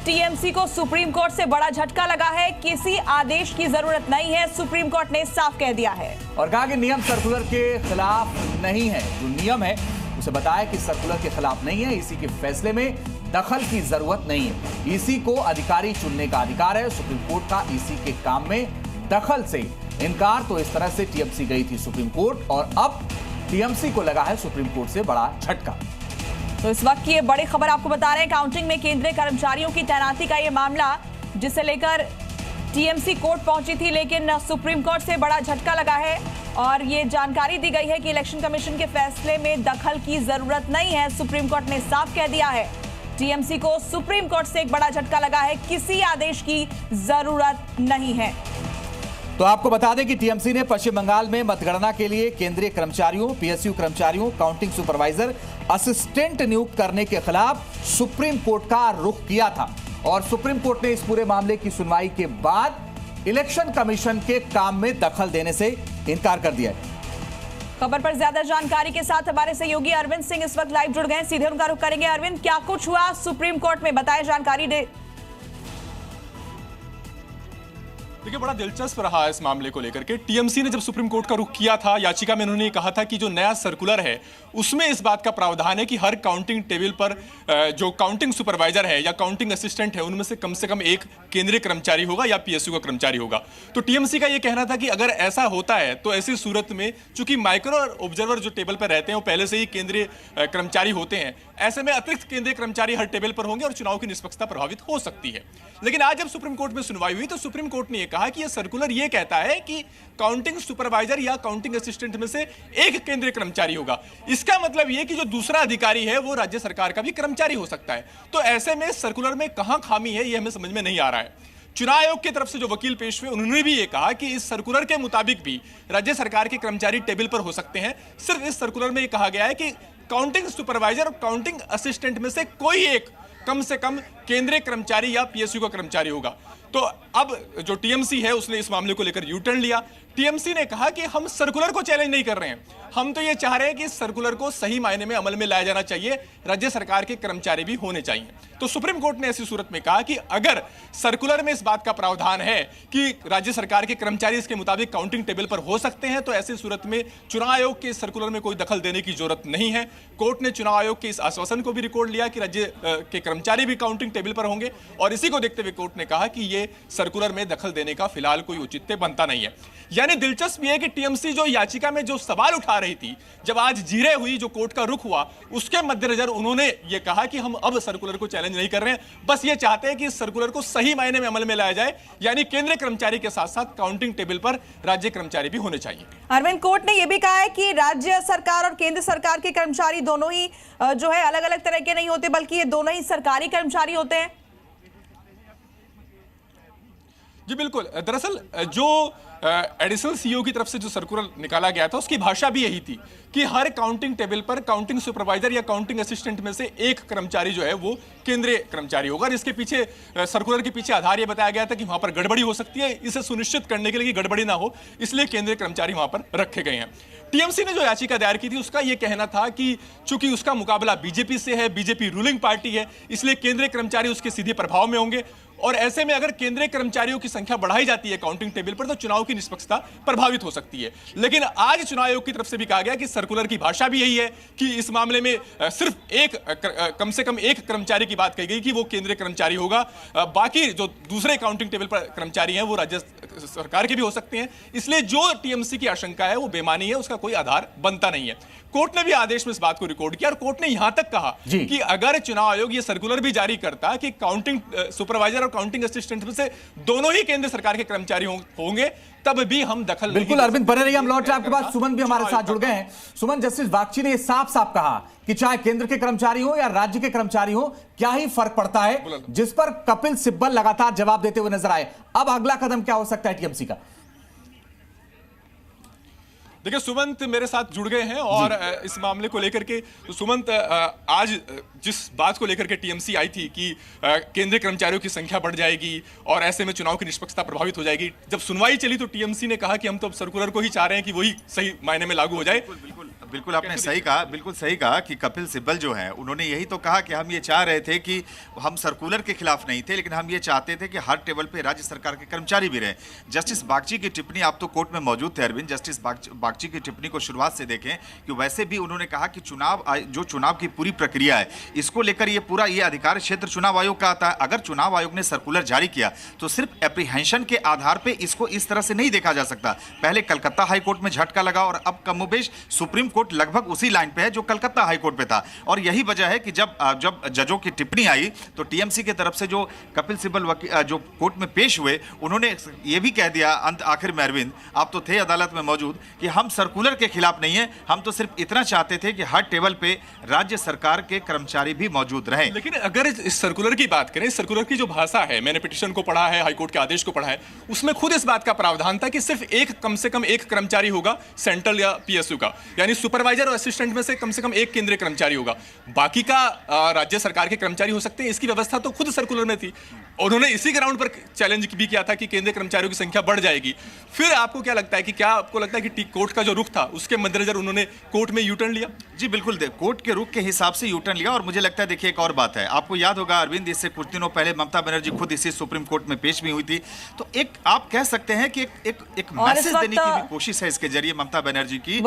TMC को supreme court से बड़ा झटका लगा है। किसी आदेश की जरूरत नहीं है, सुप्रीम कोर्ट ने साफ कह दिया है और कहा कि नियम सर्कुलर के खिलाफ नहीं है। जो नियम है उसे बताया कि सर्कुलर के खिलाफ नहीं है, ईसी के फैसले में दखल की जरूरत नहीं है। ईसी को अधिकारी चुनने का अधिकार है। सुप्रीम कोर्ट का ईसी के काम में दखल से इनकार। तो इस तरह से टीएमसी गई थी सुप्रीम कोर्ट और अब टीएमसी को लगा है सुप्रीम कोर्ट से बड़ा झटका। तो इस वक्त की ये बड़ी खबर आपको बता रहे हैं, काउंटिंग में केंद्रीय कर्मचारियों की तैनाती का ये मामला जिसे लेकर टीएमसी कोर्ट पहुंची थी, लेकिन सुप्रीम कोर्ट से बड़ा झटका लगा है और ये जानकारी दी गई है कि इलेक्शन कमीशन के फैसले में दखल की जरूरत नहीं है। सुप्रीम कोर्ट ने साफ कह दिया है, टीएमसी को सुप्रीम कोर्ट से एक बड़ा झटका लगा है, किसी आदेश की जरूरत नहीं है। तो आपको बता दें कि टीएमसी ने पश्चिम बंगाल में मतगणना के लिए केंद्रीय कर्मचारियों, पीएसयू कर्मचारियों, काउंटिंग सुपरवाइजर, असिस्टेंट नियुक्त करने के खिलाफ सुप्रीम कोर्ट का रुख किया था और सुप्रीम कोर्ट ने इस पूरे मामले की सुनवाई के बाद इलेक्शन कमीशन के काम में दखल देने से इनकार कर दिया है। खबर पर ज्यादा जानकारी के साथ हमारे सहयोगी अरविंद सिंह इस वक्त लाइव जुड़ गए हैं, सीधे उनका रुख करेंगे। अरविंद, क्या कुछ हुआ सुप्रीम कोर्ट में, बताएं, जानकारी दे। देखिए, बड़ा दिलचस्प रहा इस मामले को लेकर के। टीएमसी ने जब सुप्रीम कोर्ट का रुख किया था, याचिका में उन्होंने कहा था कि जो नया सर्कुलर है उसमें इस बात का प्रावधान है कि हर काउंटिंग टेबल पर जो काउंटिंग सुपरवाइजर है या काउंटिंग असिस्टेंट है उनमें से कम एक केंद्रीय कर्मचारी होगा या पीएसयू का कर्मचारी होगा। तो टीएमसी का यह कहना था कि अगर ऐसा होता है तो ऐसी सूरत में चूंकि माइक्रो ऑब्जर्वर जो टेबल पर रहते हैं वो पहले से ही केंद्रीय कर्मचारी होते हैं, ऐसे में अतिरिक्त केंद्रीय कर्मचारी हर टेबल पर होंगे और चुनाव की निष्पक्षता प्रभावित हो सकती है। लेकिन आज जब सुप्रीम कोर्ट में सुनवाई हुई तो सुप्रीम कोर्ट ने यह कहा कि यह सर्कुलर यह कहता है कि काउंटिंग सुपरवाइजर या काउंटिंग असिस्टेंट में से एक केंद्रीय कर्मचारी होगा। इसका मतलब यह कि जो दूसरा अधिकारी है वो राज्य सरकार का भी कर्मचारी हो सकता है। तो ऐसे में सर्कुलर में कहां खामी है यह हमें समझ में नहीं आ रहा है। चुनाव आयोग की तरफ से जो वकील पेश हुए उन्होंने भी यह कहा कि इस सर्कुलर के मुताबिक भी राज्य सरकार के कर्मचारी टेबल पर हो सकते हैं। सिर्फ इस सर्कुलर में यह कहा गया है कि काउंटिंग सुपरवाइजर और काउंटिंग असिस्टेंट में से कोई एक कम से कम केंद्रीय कर्मचारी या पीएसयू का कर्मचारी होगा। तो अब जो टीएमसी है उसने इस मामले को लेकर यू टर्न लिया। टीएमसी ने कहा कि हम सर्कुलर को चैलेंज नहीं कर रहे हैं, हम तो ये चाह रहे हैं कि इस सर्कुलर को सही मायने में अमल में लाया जाना चाहिए, राज्य सरकार के कर्मचारी भी होने चाहिए। तो सुप्रीम कोर्ट ने ऐसी सूरत में कहा कि अगर सर्कुलर में इस बात का प्रावधान है कि राज्य सरकार के कर्मचारी इसके मुताबिक काउंटिंग टेबल पर हो सकते हैं तो ऐसी सूरत में चुनाव आयोग के सर्कुलर में कोई दखल देने की जरूरत नहीं है। कोर्ट ने चुनाव आयोग के इस आश्वासन को भी रिकॉर्ड लिया कि राज्य के कर्मचारी भी काउंटिंग टेबल पर होंगे और इसी को देखते हुए कोर्ट ने कहा कि ये सर्कुलर में दखल देने का फिलहाल कोई औचित्य बनता नहीं है। यानी दिलचस्प यह है कि टीएमसी जो याचिका में जो सवाल उठा रही थी, जब आज जीरे हुई, जो कोर्ट का रुख हुआ, उसके मद्देनजर उन्होंने यह कहा कि हम अब सर्कुलर को चैलेंज नहीं कर रहे हैं, बस ये चाहते हैं कि इस सर्कुलर को सही मायने में अमल में लाया जाए, यानी केंद्रीय कर्मचारी के साथ साथ काउंटिंग टेबल पर राज्य कर्मचारी भी होने चाहिए। अरविंद, कोर्ट ने यह भी कहा है कि राज्य सरकार और केंद्र सरकार के कर्मचारी दोनों ही जो है अलग अलग तरह के नहीं होते, बल्कि ये दोनों ही सरकारी कर्मचारी होते हैं। जी बिल्कुल, दरअसल जो एडिशनल सीईओ की तरफ से जो सर्कुलर निकाला गया था उसकी भाषा भी यही थी कि हर काउंटिंग टेबल पर काउंटिंग सुपरवाइजर या काउंटिंग असिस्टेंट में से एक कर्मचारी जो है वो केंद्रीय कर्मचारी होगा। और इसके पीछे सर्कुलर के पीछे आधार ये बताया गया था कि वहां पर गड़बड़ी हो सकती है, इसे सुनिश्चित करने के लिए कि गड़बड़ी ना हो इसलिए केंद्रीय कर्मचारी वहां पर रखे गए हैं। टीएमसी ने जो याचिका दायर की थी उसका यह कहना था कि चूंकि उसका मुकाबला बीजेपी से है, बीजेपी रूलिंग पार्टी है, इसलिए केंद्रीय कर्मचारी उसके सीधे प्रभाव में होंगे और ऐसे में अगर केंद्रीय कर्मचारियों की संख्या बढ़ाई जाती है काउंटिंग टेबल पर तो चुनाव की निष्पक्षता प्रभावित हो सकती है। लेकिन आज चुनाव आयोग की तरफ से भी कहा गया कि सर्कुलर की भाषा भी यही है कि इस मामले में सिर्फ एक कम से कम एक कर्मचारी की बात कही गई कि वो केंद्रीय कर्मचारी होगा, बाकी जो दूसरे काउंटिंग टेबल पर कर्मचारी हैं वो राज्य सरकार के भी हो सकते हैं। इसलिए जो टीएमसी की आशंका है वो बेमानी है, उसका कोई आधार बनता नहीं है। कोर्ट ने भी आदेश में इस बात को रिकॉर्ड किया और कोर्ट ने यहां तक कहा कि अगर चुनाव आयोग ये सर्कुलर भी जारी करता कि काउंटिंग सुपरवाइजर और काउंटिंग असिस्टेंट में से दोनों ही केंद्र सरकार के कर्मचारी होंगे तब भी हम दखल बिल्कुल। अरविंद बने रहिए, हम लौट रहे आपके पास। सुमन भी हमारे साथ जुड़ गए हैं। सुमन, जस्टिस बागची ने साफ साफ कहा कि चाहे केंद्र के कर्मचारी हो या राज्य के कर्मचारी हो, क्या ही फर्क पड़ता है, जिस पर कपिल सिब्बल लगातार जवाब देते हुए नजर आए। अब अगला कदम क्या हो सकता है टीएमसी का? देखिए, सुमंत मेरे साथ जुड़ गए हैं और इस मामले को लेकर के सुमंत, आज जिस बात को लेकर के टीएमसी आई थी कि केंद्रीय कर्मचारियों की संख्या बढ़ जाएगी और ऐसे में चुनाव की निष्पक्षता प्रभावित हो जाएगी, जब सुनवाई चली तो टीएमसी ने कहा कि हम तो अब सर्कुलर को ही चाह रहे हैं कि वही सही मायने में लागू हो जाए। बिल्कुल आपने सही कहा, बिल्कुल सही कहा कि कपिल सिब्बल जो हैं उन्होंने यही तो कहा कि हम ये चाह रहे थे कि हम सर्कुलर के खिलाफ नहीं थे, लेकिन हम ये चाहते थे कि हर टेबल पे राज्य सरकार के कर्मचारी भी रहें। जस्टिस बागची की टिप्पणी, आप तो कोर्ट में मौजूद थे अरविंद, जस्टिस बागची की टिप्पणी को शुरुआत से देखें कि वैसे भी उन्होंने कहा कि चुनाव की पूरी प्रक्रिया है, इसको लेकर ये पूरा ये अधिकार क्षेत्र चुनाव आयोग का आता है। अगर चुनाव आयोग ने सर्कुलर जारी किया तो सिर्फ एप्रीहेंशन के आधार पर इसको इस तरह से नहीं देखा जा सकता। पहले कलकत्ता हाईकोर्ट में झटका लगा और अब कमोबेश सुप्रीम कोर्ट लगभग उसी लाइन पे है जो कलकत्ता हाईकोर्ट पे था। और यही वजह है कि जब जजों की टिप्पणी आई तो टीएमसी की तरफ से जो कपिल सिब्बल जो कोर्ट में पेश हुए, उन्होंने ये भी कह दिया आखिर में, अरविंद आप तो थे अदालत में मौजूद, कि हम सर्कुलर के खिलाफ नहीं है, हम तो सिर्फ इतना चाहते थे कि हर टेबल पे राज्य सरकार के कर्मचारी भी मौजूद रहे। लेकिन अगर इस सर्कुलर की बात करें, सर्कुलर की जो भाषा है, मैंने पिटीशन को पढ़ा है, हाईकोर्ट के आदेश को पढ़ा है, उसमें खुद इस बात का प्रावधान था कि सिर्फ कम से कम एक कर्मचारी होगा सेंट्रल या पीएसयू का, यानी सुपरवाइजर और असिस्टेंट में से कम एक केंद्रीय कर्मचारी होगा, बाकी का राज्य सरकार के कर्मचारी हो सकते हैं। इसकी व्यवस्था तो खुद सर्कुलर में थी। उन्होंने इसी ग्राउंड पर चैलेंज भी किया था कि केंद्रीय कर्मचारियों की संख्या बढ़ जाएगी। फिर आपको क्या लगता है कि आपको लगता है कि कोर्ट का जो रुख था उसके मद्देनजर उन्होंने कोर्ट में यूटर्न लिया? जी बिल्कुल, कोर्ट के रुख के हिसाब से यूटर्न लिया। और मुझे लगता है, देखिए एक और बात है, आपको याद होगा अरविंद, इससे कुछ दिनों पहले ममता बनर्जी खुद इसी सुप्रीम कोर्ट में पेश भी हुई थी। तो एक आप कह सकते हैं कि एक मैसेज देने की भी कोशिश है इसके जरिए ममता बनर्जी की।